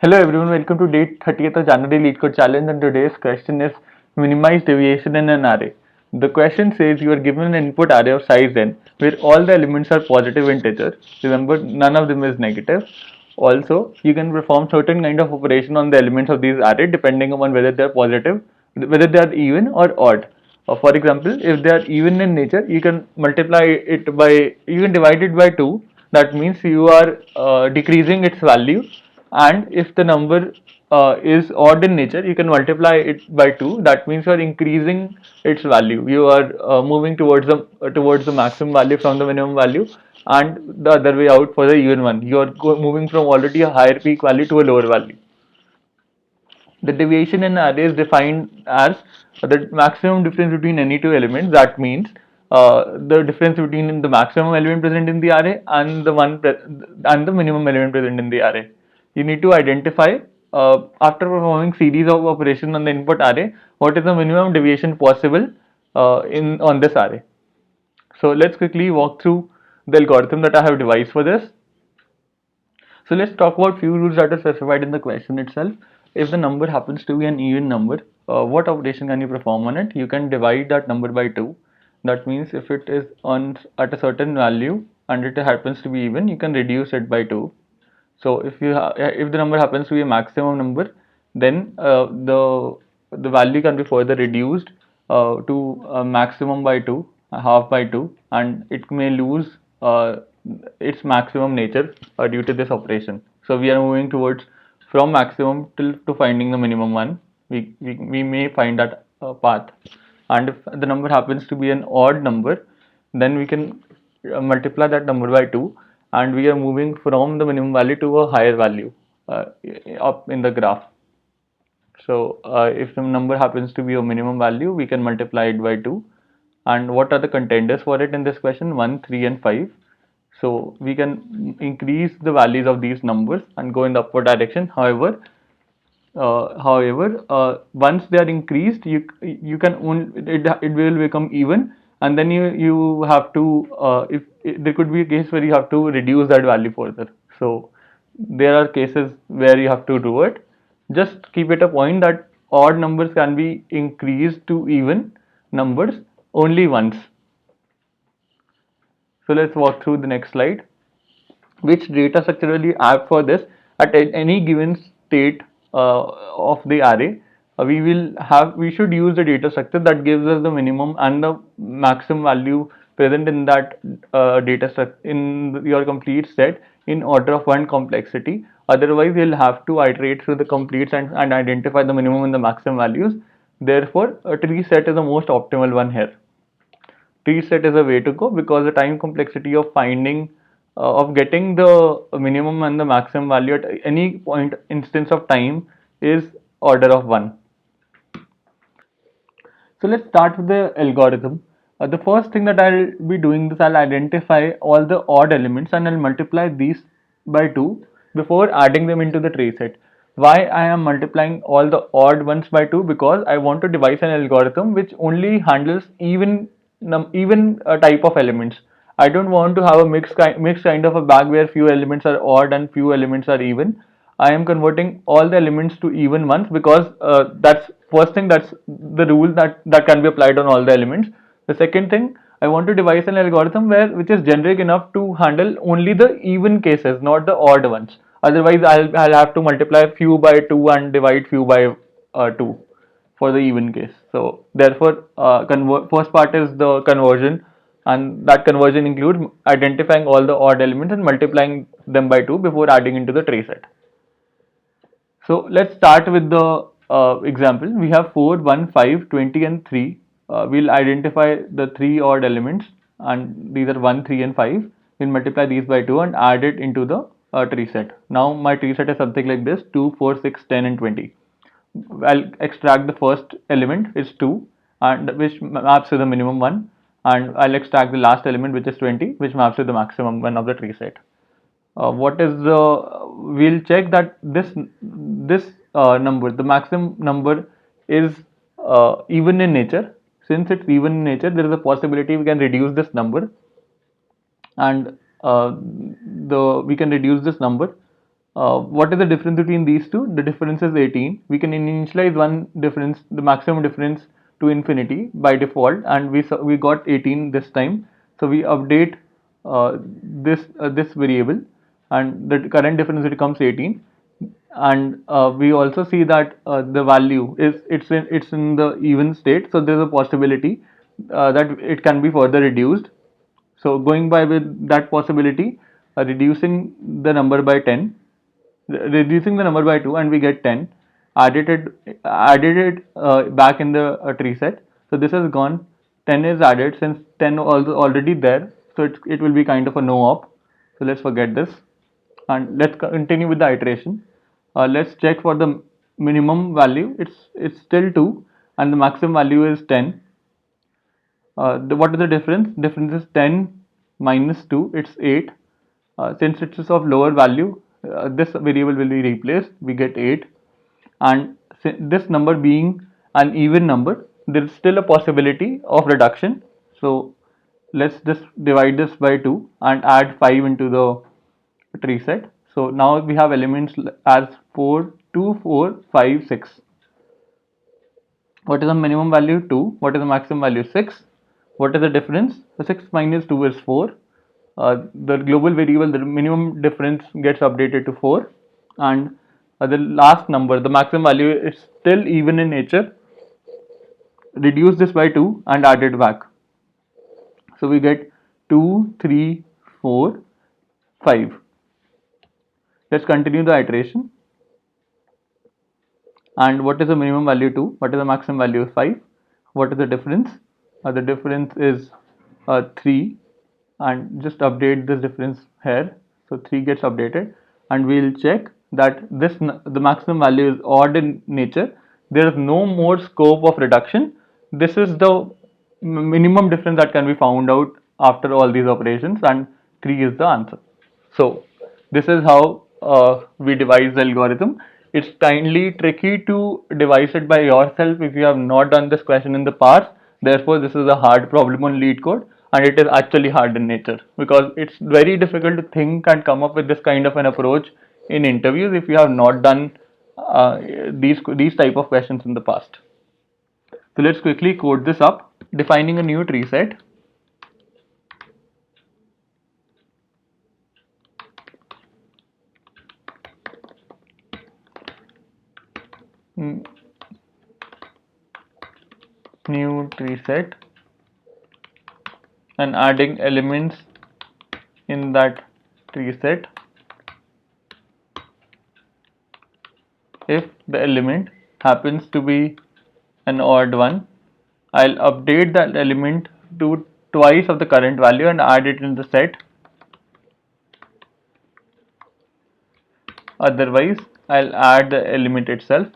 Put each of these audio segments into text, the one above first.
Hello everyone, welcome to day 30th of January Lead Code Challenge, and today's question is minimize deviation in an array. The question says you are given an input array of size n where all the elements are positive integers. Remember, none of them is negative. Also, you can perform certain kind of operation on the elements of these array depending upon whether they are positive, whether they are even or odd. For example, if they are even in nature, you can you can divide it by 2. That means you are decreasing its value, and if the number is odd in nature, you can multiply it by 2. That means you are increasing its value. You are moving towards the maximum value from the minimum value, and the other way out for the even one. You are moving from already a higher peak value to a lower value. The deviation in array is defined as the maximum difference between any two elements. That means the difference between the maximum element present in the array and the minimum element present in the array. You need to identify, after performing series of operations on the input array, what is the minimum deviation possible in on this array. So let's quickly walk through the algorithm that I have devised for this. So let's talk about few rules that are specified in the question itself. If the number happens to be an even number, what operation can you perform on it? You can divide that number by 2. That means if it is on at a certain value and it happens to be even, you can reduce it by 2. So if the number happens to be a maximum number, then the value can be further reduced to maximum by 2, half by 2, and it may lose its maximum nature due to this operation. So we are moving towards from maximum till to finding the minimum one. We may find that path, and if the number happens to be an odd number, then we can multiply that number by 2, and we are moving from the minimum value to a higher value uh, up in the graph. So if the number happens to be a minimum value, we can multiply it by 2. And what are the contenders for it in this question? 1, 3 and 5. So we can increase the values of these numbers and go in the upward direction. However, once they are increased, you can it will become even, and then you have to, if there could be a case where you have to reduce that value further. So there are cases where you have to do it. Just keep it a point that odd numbers can be increased to even numbers only once. So let's walk through the next slide. Which data structure will you have for this? At any given state of the array, we should use the data structure that gives us the minimum and the maximum value present in that data structure in your complete set in order of 1 complexity. Otherwise you'll have to iterate through the complete and identify the minimum and the maximum values. Therefore a tree set is the most optimal one here. Tree set is a way to go because the time complexity of finding of getting the minimum and the maximum value at any point instance of time is order of 1. So let's start with the algorithm. The first thing that I'll be doing is I'll identify all the odd elements and I'll multiply these by 2 before adding them into the tree set. Why I am multiplying all the odd ones by 2? Because I want to devise an algorithm which only handles even type of elements. I don't want to have a mixed kind of a bag where few elements are odd and few elements are even. I am converting all the elements to even ones because that's first thing, that's the rule that can be applied on all the elements. The second thing, I want to devise an algorithm which is generic enough to handle only the even cases, not the odd ones. Otherwise, I'll have to multiply few by 2 and divide few by 2 for the even case. So therefore, first part is the conversion, and that conversion includes identifying all the odd elements and multiplying them by 2 before adding into the tray set. So let's start with the example. We have 4, 1, 5, 20 and 3. We'll identify the 3 odd elements, and these are 1, 3 and 5. We'll multiply these by 2 and add it into the tree set. Now my tree set is something like this: 2, 4, 6, 10 and 20. I'll extract the first element is 2, and which maps to the minimum one, and I'll extract the last element which is 20, which maps to the maximum one of the tree set. What is the We'll check that this number, the maximum number, is even in nature. Since it's even in nature, there is a possibility we can reduce this number, and we can reduce this number What is the difference between these two? The difference is 18. We can initialize one difference, the maximum difference, to infinity by default, and we got 18 this time. So we update this variable, and the current difference becomes 18. And we also see that the value is it's in the even state, so there's a possibility that it can be further reduced. So going by with that possibility, reducing the number by 10, reducing the number by 2, and we get 10. Added it back in the tree set. So this has gone. 10 is added, since 10 also already there, so it will be kind of a no op. So let's forget this, and let's continue with the iteration. Let's check for the minimum value. It's still 2, and the maximum value is 10. What is the difference? Difference is 10 minus 2, it's 8. Since it is of lower value, this variable will be replaced, we get 8. And this number being an even number, there is still a possibility of reduction. So let's just divide this by 2 and add 5 into the tree set. So now we have elements as 4, 2, 4, 5, 6. What is the minimum value? 2. What is the maximum value? 6. What is the difference? So 6 minus 2 is 4. The global variable, the minimum difference, gets updated to 4. And the last number, the maximum value, is still even in nature. Reduce this by 2 and add it back. So we get 2, 3, 4, 5. Let's continue the iteration. And what is the minimum value? 2. What is the maximum value? 5. What is the difference? The difference is 3, and just update this difference here. So 3 gets updated, and we'll check that the maximum value is odd in nature. There is no more scope of reduction. This is the minimum difference that can be found out after all these operations, and 3 is the answer. So this is how we devise the algorithm. It's kindly tricky to devise it by yourself if you have not done this question in the past. Therefore, this is a hard problem on LeetCode, and it is actually hard in nature, because it's very difficult to think and come up with this kind of an approach in interviews if you have not done these type of questions in the past. So let's quickly code this up. Defining a new tree set. New tree set, and adding elements in that tree set if the element happens to be an odd one. I'll update that element to twice of the current value and add it in the set. Otherwise, I'll add the element itself,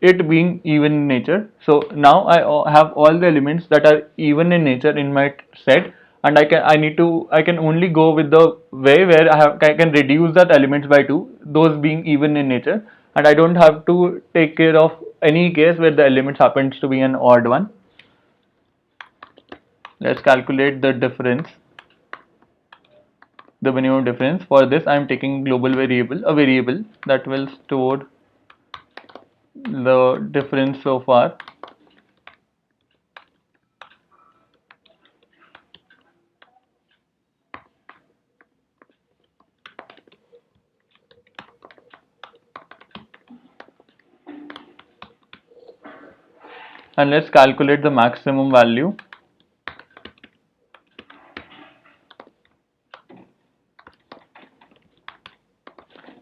it being even in nature. So now I have all the elements that are even in nature in my set, and I can only go with the way where I can reduce that elements by 2, those being even in nature, and I don't have to take care of any case where the elements happens to be an odd one. Let's calculate the difference, the minimum difference. For this, I am taking global variable, a variable that will store the difference so far. And let's calculate the maximum value.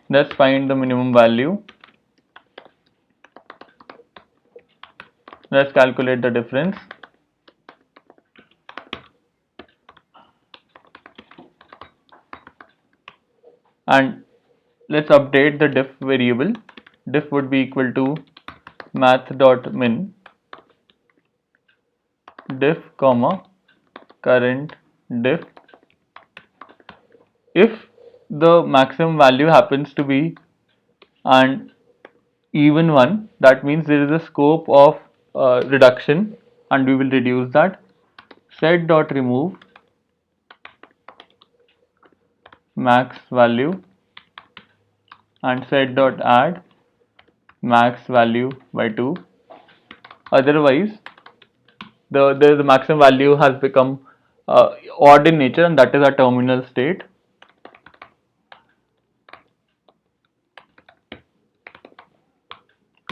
Let's find the minimum value. Let's calculate the difference. And let's update the diff variable. Diff would be equal to math.min diff comma current diff. If the maximum value happens to be an even one, that means there is a scope of reduction, and we will reduce that. Set.remove max value and set dot add max value by 2. Otherwise, the maximum value has become odd in nature, and that is our terminal state.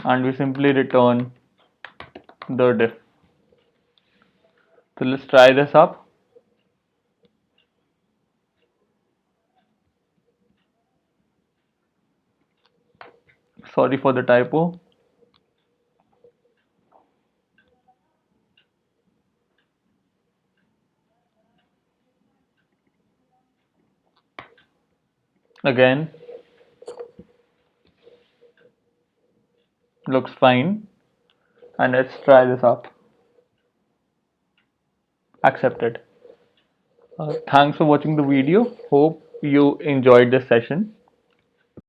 And we simply return the diff. So let's try this up. Sorry for the typo. Again, looks fine. And let's try this up. Accepted. Thanks for watching the video. Hope you enjoyed this session.